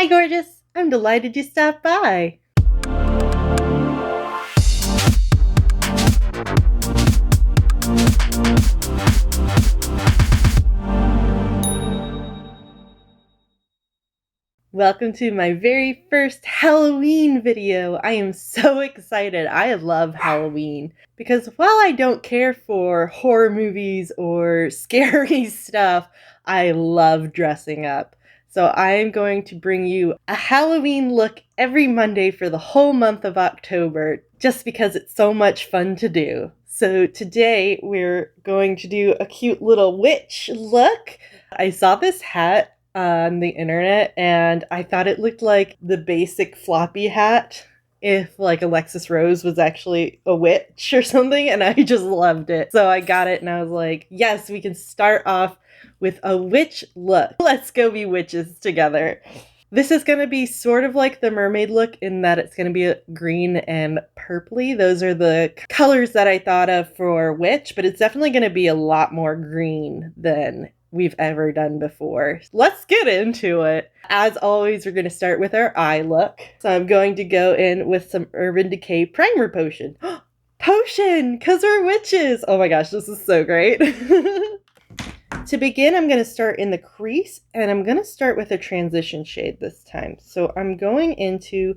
Hi, gorgeous! I'm delighted you stopped by. Welcome to my very first Halloween video. I am so excited. I love Halloween because while I don't care for horror movies or scary stuff, I love dressing up. So I am going to bring you a Halloween look every Monday for the whole month of October, just because it's so much fun to do. So today we're going to do a cute little witch look. I saw this hat on the internet and I thought it looked like the basic floppy hat if like Alexis Rose was actually a witch or something, and I just loved it. So I got it and I was like, yes, we can start off with a witch look. Let's go be witches together. This is going to be sort of like the mermaid look in that it's going to be green and purpley. Those are the colors that I thought of for witch, but it's definitely going to be a lot more green than we've ever done before. Let's get into it. As always, we're going to start with our eye look. So I'm going to go in with some Urban Decay primer potion. Potion! Because we're witches! Oh my gosh, this is so great. To begin, I'm going to start in the crease, and I'm going to start with a transition shade this time. So I'm going into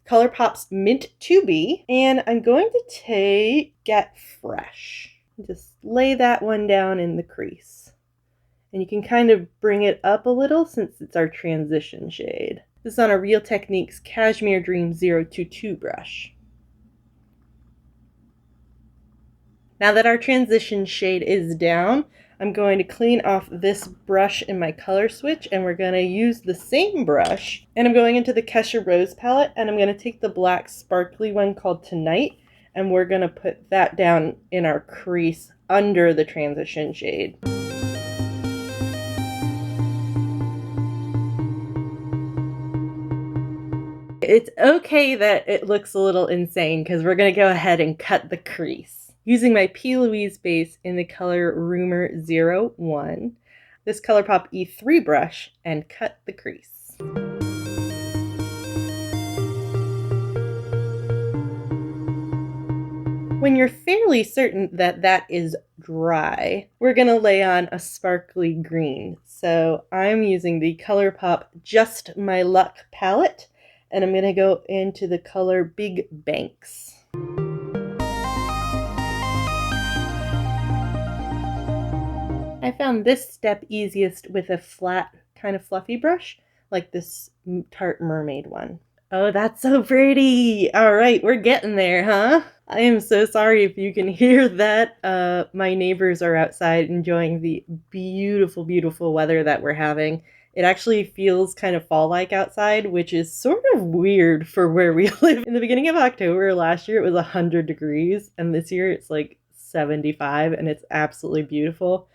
ColourPop's Mint 2B, and I'm going to take Get Fresh. Just lay that one down in the crease. And you can kind of bring it up a little since it's our transition shade. This is on a Real Techniques Cashmere Dream 022 brush. Now that our transition shade is down, I'm going to clean off this brush in my color switch, and we're going to use the same brush. And I'm going into the Kesha Rose palette, and I'm going to take the black sparkly one called Tonight, and we're going to put that down in our crease under the transition shade. It's okay that it looks a little insane because we're going to go ahead and cut the crease. Using my P. Louise base in the color Rumor 01, this ColourPop E3 brush, and cut the crease. When you're fairly certain that that is dry, we're going to lay on a sparkly green. So I'm using the ColourPop Just My Luck palette, and I'm going to go into the color Big Banks. I found this step easiest with a flat, kind of fluffy brush, like this Tarte Mermaid one. Oh, that's so pretty! Alright, we're getting there, huh? I am so sorry if you can hear that. My neighbors are outside enjoying the beautiful, beautiful weather that we're having. It actually feels kind of fall-like outside, which is sort of weird for where we live. In the beginning of October last year, it was 100 degrees, and this year it's like 75, and it's absolutely beautiful.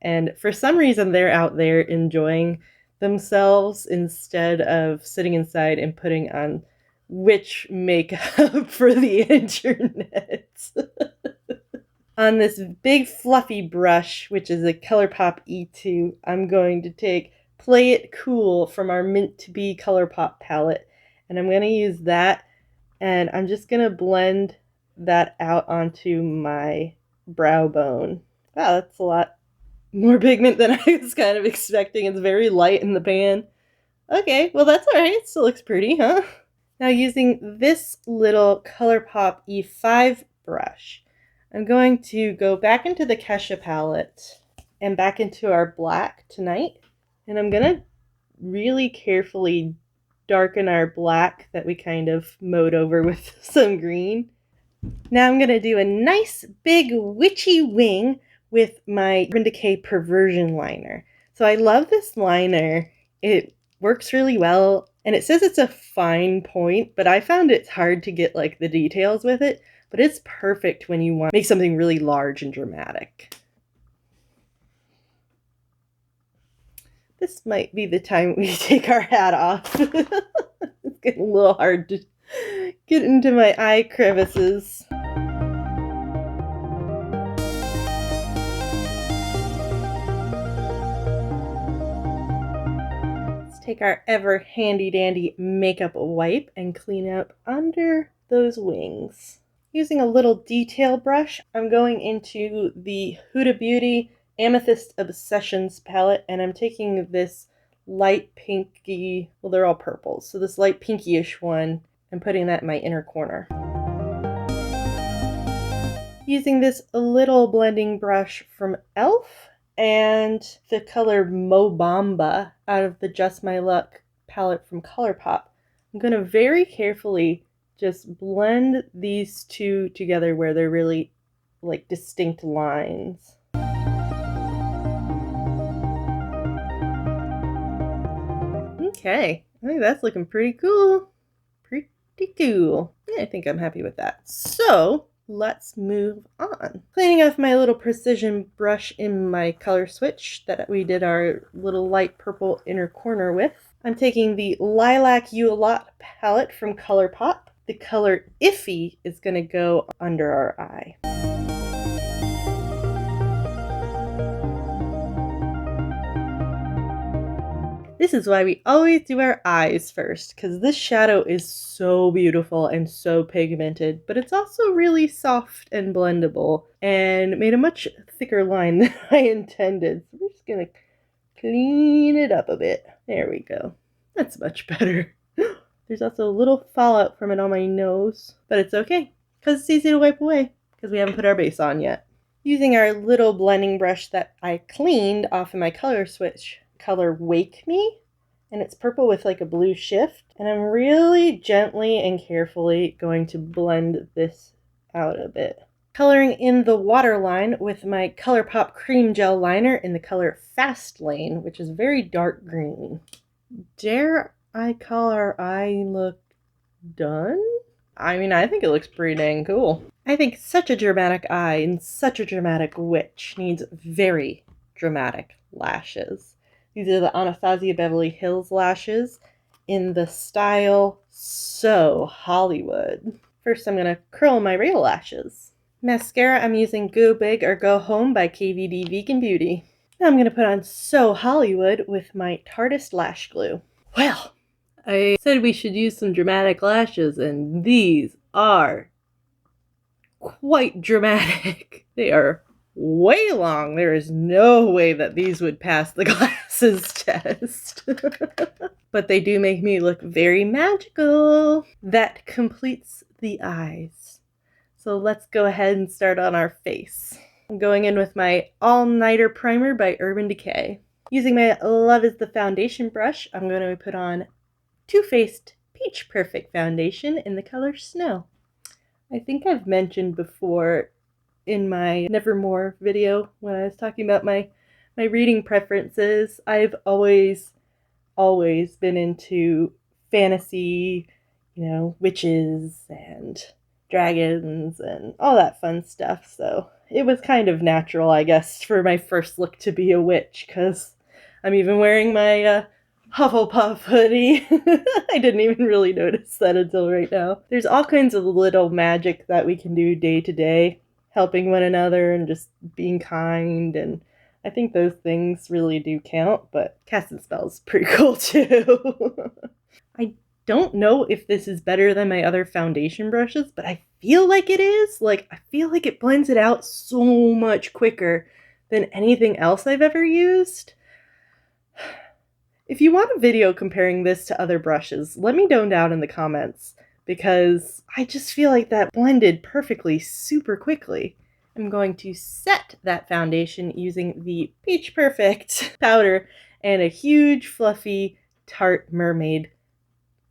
And for some reason, they're out there enjoying themselves instead of sitting inside and putting on witch makeup for the internet. On this big fluffy brush, which is a ColourPop E2, I'm going to take Play It Cool from our Mint to Be ColourPop palette, and I'm going to use that, and I'm just going to blend that out onto my brow bone. Wow, that's a lot more pigment than I was kind of expecting. It's very light in the pan. Okay, well that's alright, it still looks pretty, huh? Now using this little ColourPop E5 brush, I'm going to go back into the Kesha palette and back into our black Tonight. And I'm going to really carefully darken our black that we kind of mowed over with some green. Now I'm going to do a nice big witchy wing with my Urban Decay Perversion liner. So I love this liner. It works really well, and it says it's a fine point, but I found it's hard to get like the details with it, but it's perfect when you want to make something really large and dramatic. This might be the time we take our hat off. It's getting a little hard to get into my eye crevices. take our ever handy dandy makeup wipe and clean up under those wings. Using a little detail brush, I'm going into the Huda Beauty Amethyst Obsessions palette, and I'm taking this light pinky, well, they're all purples, so this light pinky-ish one, and putting that in my inner corner. Using this little blending brush from e.l.f. and the color Mo Bamba out of the Just My Luck palette from ColourPop, I'm going to very carefully just blend these two together where they're really like distinct lines. Okay, I think that's looking pretty cool. Pretty cool. Yeah, I think I'm happy with that. So let's move on. Cleaning off my little precision brush in my color switch that we did our little light purple inner corner with, I'm taking the Lilac You A Lot palette from ColourPop. The color Iffy is going to go under our eye. This is why we always do our eyes first, because this shadow is so beautiful and so pigmented, but it's also really soft and blendable and made a much thicker line than I intended. So we're just going to clean it up a bit. There we go. That's much better. There's also a little fallout from it on my nose, but it's okay, because it's easy to wipe away, because we haven't put our base on yet. Using our little blending brush that I cleaned off of my color switch, color Wake Me, and it's purple with like a blue shift, and I'm really gently and carefully going to blend this out a bit. Coloring in the waterline with my ColourPop cream gel liner in the color Fast Lane, which is very dark green. Dare I call our eye look done? I mean, I think it looks pretty dang cool. I think such a dramatic eye and such a dramatic witch needs very dramatic lashes. These are the Anastasia Beverly Hills lashes in the style So Hollywood. First, I'm going to curl my real lashes. Mascara, I'm using Go Big or Go Home by KVD Vegan Beauty. Now I'm going to put on So Hollywood with my Tarteist Lash Glue. Well, I said we should use some dramatic lashes, and these are quite dramatic. They are way long. There is no way that these would pass the glasses test. But they do make me look very magical. That completes the eyes. So let's go ahead and start on our face. I'm going in with my All-Nighter Primer by Urban Decay. Using my Love Is the Foundation brush, I'm going to put on Too Faced Peach Perfect Foundation in the color Snow. I think I've mentioned before in my Nevermore video when I was talking about my reading preferences, I've always been into fantasy, witches and dragons and all that fun stuff, so it was kind of natural, I guess, for my first look to be a witch, because I'm even wearing my Hufflepuff hoodie. I didn't even really notice that until right now. There's all kinds of little magic that we can do day to day, helping one another and just being kind, and I think those things really do count, but casting spells is pretty cool too. I don't know if this is better than my other foundation brushes, but I feel like it is. I feel like it blends it out so much quicker than anything else I've ever used. If you want a video comparing this to other brushes, let me know down in the comments, because I just feel like that blended perfectly super quickly. I'm going to set that foundation using the Peach Perfect powder and a huge fluffy Tarte Mermaid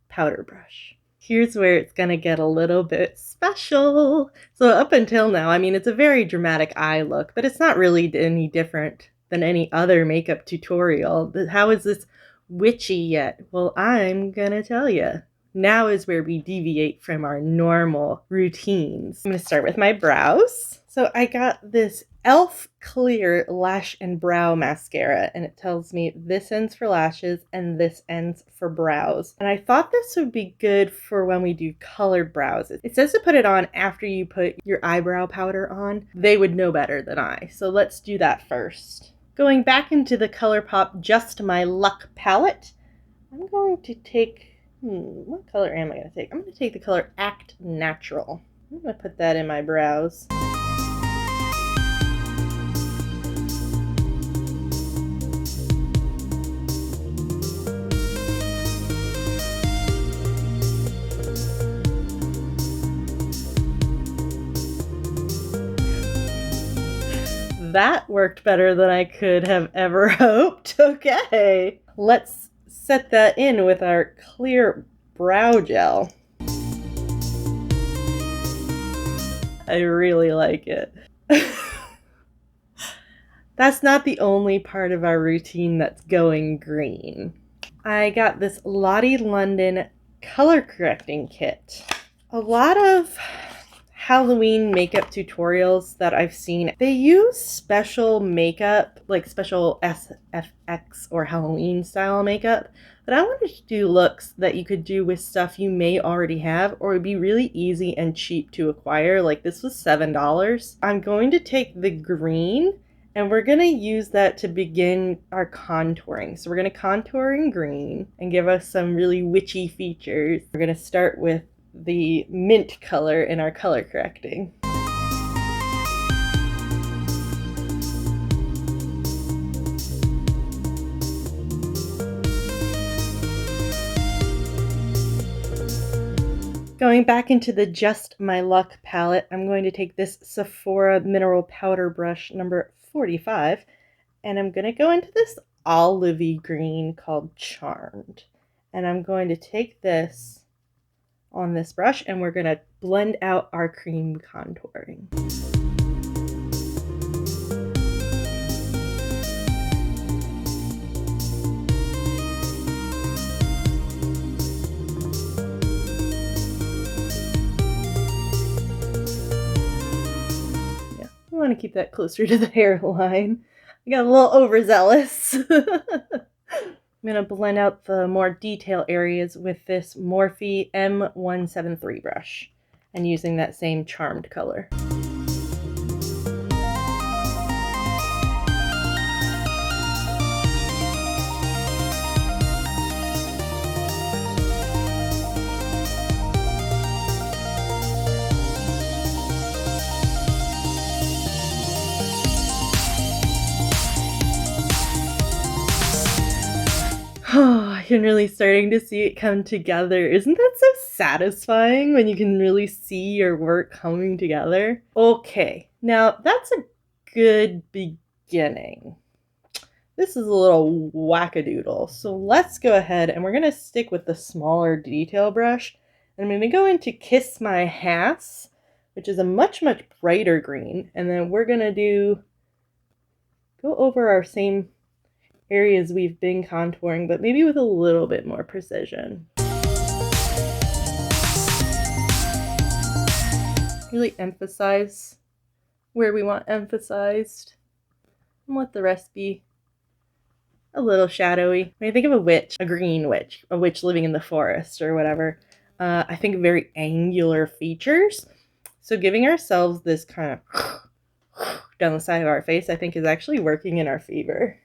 powder brush. Here's where it's going to get a little bit special. So up until now, I mean, it's a very dramatic eye look, but it's not really any different than any other makeup tutorial. How is this witchy yet? Well, I'm gonna tell you. Now is where we deviate from our normal routines. I'm gonna start with my brows. So I got this e.l.f. Clear Lash and Brow Mascara, and it tells me this ends for lashes and this ends for brows. And I thought this would be good for when we do colored brows. It says to put it on after you put your eyebrow powder on. They would know better than I, so let's do that first. Going back into the ColourPop Just My Luck palette, I'm going to take, what color am I going to take? I'm going to take the color Act Natural. I'm going to put that in my brows. That worked better than I could have ever hoped. Okay, let's set that in with our clear brow gel. I really like it. That's not the only part of our routine that's going green. I got this Lottie London color correcting kit. A lot of Halloween makeup tutorials that I've seen, they use special makeup, like special SFX or Halloween style makeup, but I wanted to do looks that you could do with stuff you may already have or would be really easy and cheap to acquire. Like this was $7. I'm going to take the green and we're going to use that to begin our contouring. So we're going to contour in green and give us some really witchy features. We're going to start with the mint color in our color correcting. Going back into the Just My Luck palette, I'm going to take this Sephora Mineral Powder Brush number 45, and I'm going to go into this olivey green called Charmed. And I'm going to take this on this brush and we're going to blend out our cream contouring. Yeah, I want to keep that closer to the hairline. I got a little overzealous. I'm going to blend out the more detail areas with this Morphe M173 brush and using that same Charmed color. Oh, I'm really starting to see it come together. Isn't that so satisfying when you can really see your work coming together? Okay, now that's a good beginning. This is a little wackadoodle, so let's go ahead and we're going to stick with the smaller detail brush. I'm going to go into Kiss My Ass, which is a much brighter green, and then we're going to go over our same areas we've been contouring, but maybe with a little bit more precision. Really emphasize where we want emphasized and let the rest be a little shadowy. When I think of a witch, a green witch, a witch living in the forest or whatever, I think of very angular features. So giving ourselves this kind of down the side of our face, I think is actually working in our favor.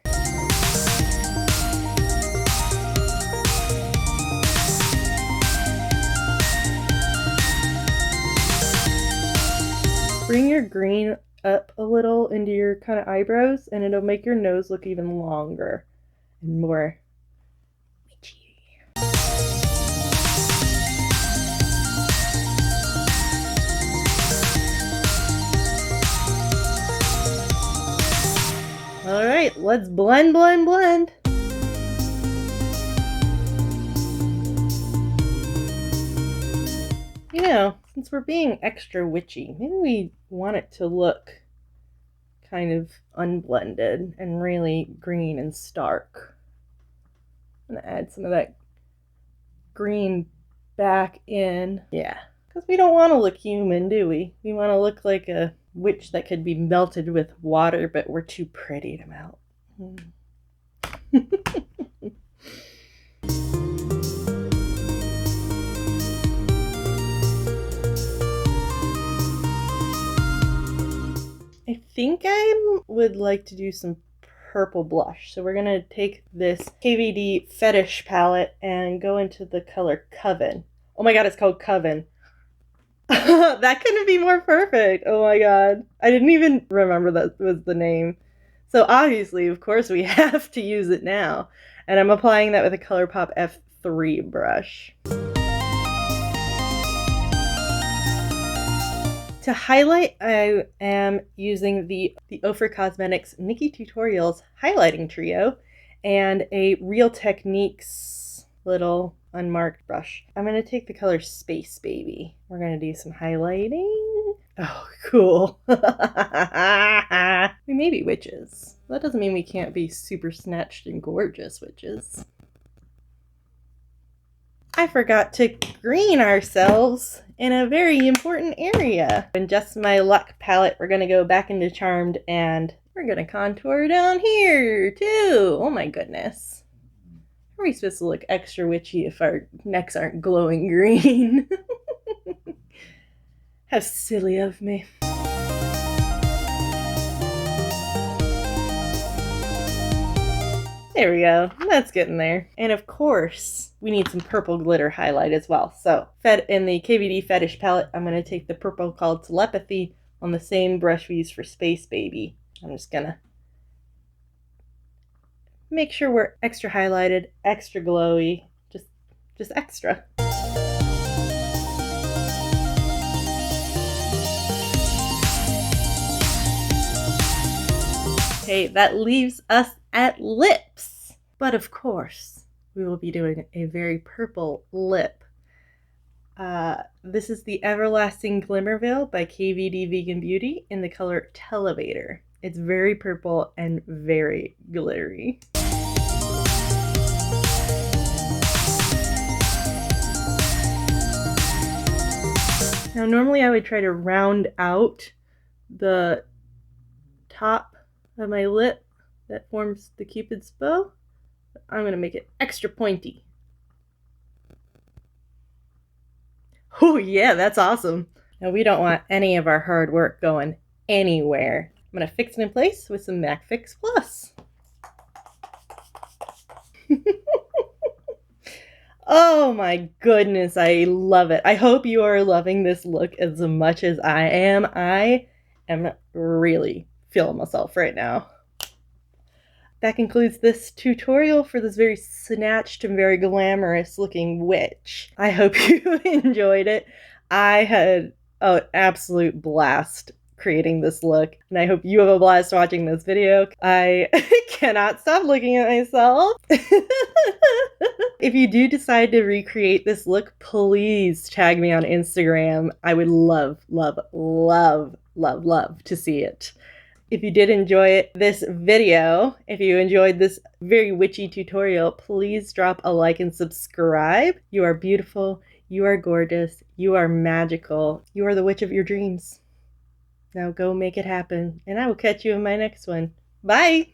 Bring your green up a little into your kind of eyebrows and it'll make your nose look even longer and more witchy. All right, let's blend. You know, since we're being extra witchy, maybe we want it to look kind of unblended and really green and stark. I'm gonna add some of that green back in. Yeah, because we don't want to look human, do we? We want to look like a witch that could be melted with water, but we're too pretty to melt. I think I would like to do some purple blush. So we're going to take this KVD Fetish palette and go into the color Coven. Oh my god, it's called Coven. That couldn't be more perfect. Oh my god. I didn't even remember that was the name. So obviously, of course, we have to use it now. And I'm applying that with a ColourPop F3 brush. To highlight, I am using the Ofra Cosmetics Nikki Tutorials highlighting trio and a Real Techniques little unmarked brush. I'm going to take the color Space Baby. We're going to do some highlighting. Oh, cool. We may be witches. That doesn't mean we can't be super snatched and gorgeous witches. I forgot to green ourselves in a very important area. In Just My Luck palette, we're going to go back into Charmed and we're going to contour down here too. Oh my goodness. How are we supposed to look extra witchy if our necks aren't glowing green? How silly of me. There we go. That's getting there. And of course, we need some purple glitter highlight as well. So, in the KVD Fetish palette, I'm going to take the purple called Telepathy on the same brush we used for Space Baby. I'm just going to make sure we're extra highlighted, extra glowy, just extra. Okay, that leaves us at lips. But of course, we will be doing a very purple lip. This is the Everlasting Glimmer Veil by KVD Vegan Beauty in the color Televator. It's very purple and very glittery. Now, normally I would try to round out the top of my lip that forms the Cupid's bow. I'm going to make it extra pointy. Oh yeah, that's awesome. Now we don't want any of our hard work going anywhere. I'm going to fix it in place with some MAC Fix Plus. Oh my goodness, I love it. I hope you are loving this look as much as I am. I am really feeling myself right now. That concludes this tutorial for this very snatched and very glamorous looking witch. I hope you enjoyed it. I had an absolute blast creating this look, and I hope you have a blast watching this video. I cannot stop looking at myself. If you do decide to recreate this look, please tag me on Instagram. I would love, love, love, love, love to see it. If you did enjoy this video, if you enjoyed this very witchy tutorial, please drop a like and subscribe. You are beautiful, you are gorgeous, you are magical, you are the witch of your dreams. Now go make it happen, and I will catch you in my next one. Bye!